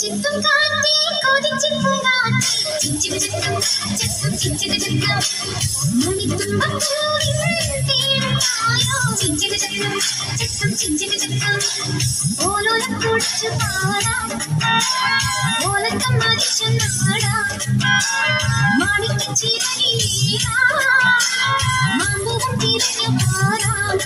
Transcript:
ചിത്തും കാറ്റി കൊതിച്ചിട്ടും കാറ്റി ചിഞ്ചിക ചിത്തും ചിത്തും ചിഞ്ചിക ചിത്തും മണിത്തുമ്പം തീർത്തായോ ചിഞ്ചിക ചിത്തും ചിത്തും ചിഞ്ചിക ചിത്തും ഓലോലം കുടിച്ചു പാടാം ഓലക്കം മരിച്ചു നാടാം മാണിക്ക ചിരനീരാ മാമ്പൂവും തിരിഞ്ഞു പാടാം